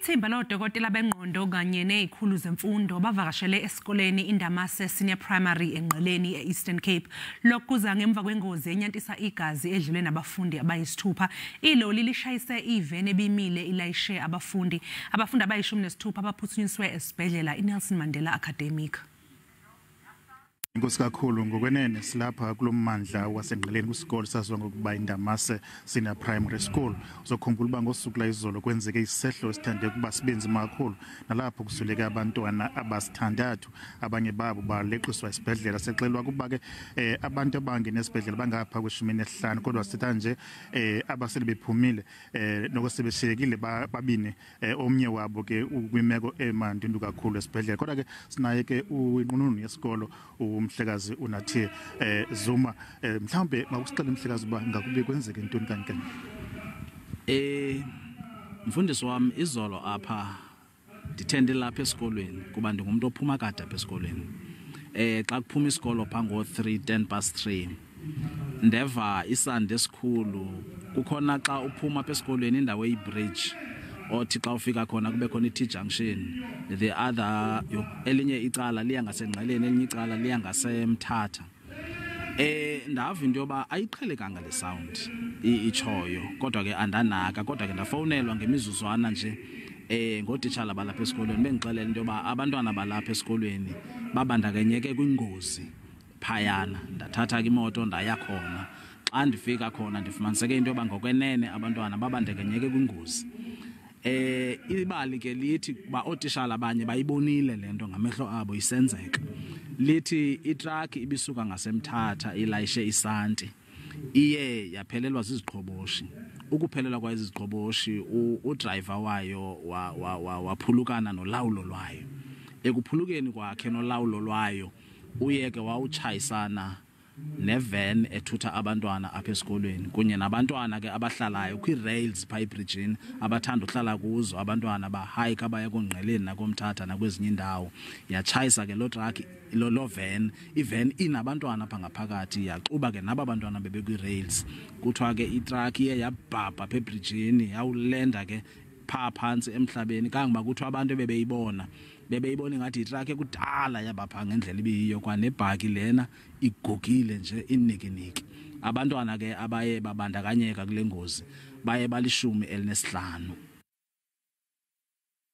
Ithimba lodokotela bengqondo kanye nezikhulu zemfundo bavakashele esikoleni iNdamase Senior Primary eNgqeleni eEastern Cape. Lokhu kuza ngemuva kwengozi enyantisa igazi edlule nabafundi abayisithupha. Iloli lishayise iveni ebimile ilayishe abafundi abayishumi nesithupha baphuthunyiswe esibhedlela iNelson Mandela Academic. Inkosi kakhulu ngokwenene silapha kulommandla waseNgqeleni kwisikole saziwa ngokuba iNdamase Senior Primary School. Uzokhumbula uba ngosuku lwayizolo kwenzeke isehlo esithande ukuba sibenzima kakhulu nalapho kusuleke abantwana abasithandathu abanye babo baleqiswa esibhedlela. Sexelwa kuba ke abantu abangena esibhedlela bangapha kwe15 kodwa sithatha nje abasele bephumile nokosebeshiyekile babini omnye wabo ke kwimeko emandundu kakhulu esibhedlela. Kodwa ke sinaye ke uinqununu yesikolo umhlekazi unathi Zuma mhlawumbe makusicela umhlekazi uba ngakube kwenzeke intoni kankani. Mfundisi wami izolo apha ndithende lapha esikolweni kuba ndingumuntu ophuma kade apha esikoleni. Xa kuphuma isikolo phango 3:10 ndeva isande esikhulu kukhona xa uphuma apha esikolweni indawo eyibridge othi xa ufika khona kube khona i-T junction the other elinye icala liya ngaseNgqeleni elinye icala liya ngaseMthatha. Ndava into yoba ayiqhelekanga le sound ichoyo kodwa ke andanaka kodwa ke ndafowunelwa ngemizuzwana nje ngoditshala balapha esikolweni bengixelela into yoba abantwana balapha esikolweni babandakanyeke kwingozi phayana. Ndathatha ke imoto ndaya khona. Xa ndifika khona ndifumaniseke into yoba ngokwenene abantwana babandakanyeke kwingozi. Ibali ke lithi ba otishala abanye bayibonile lento ngamehlo abo isenzeka. Lithi itruck ibisuka ngaseMthatha ilayishe isanti iye yaphelelwa ziziqhoboshi. Ukuphelelwa kwayiziqhoboshi udriver wayo waphulukana nolawulo lwayo. Ekuphulukeni kwakhe nolawulo lwayo uyeke wawuchayisana neveni ethutha abantwana apha esikolweni kunye nabantwana ke abahlalayo kwi-rails pha ebridgini abathanda uhlala kuzo abantwana bahike abaya kweNgqeleni nakoMthatha nakwezinye indawo. Yatshayisa ke lo truck lo van ivan inabantwana apha ngaphakathi yaxuba ke naba bantwana bebe kwi-rails. Kuthiwa ke itruck iye yabhabha apha ebridgini yawulenda ke pha phansi emhlabeni kangoba kuthiwa abantu bebeyibona ngathi itruck ekudala yabapha ngendlela ibiyiyo kwanebhaki lena igugile nje inikiniki. Abantwana ke abaye babandakanyeka kule ngozi baye balishumi 15.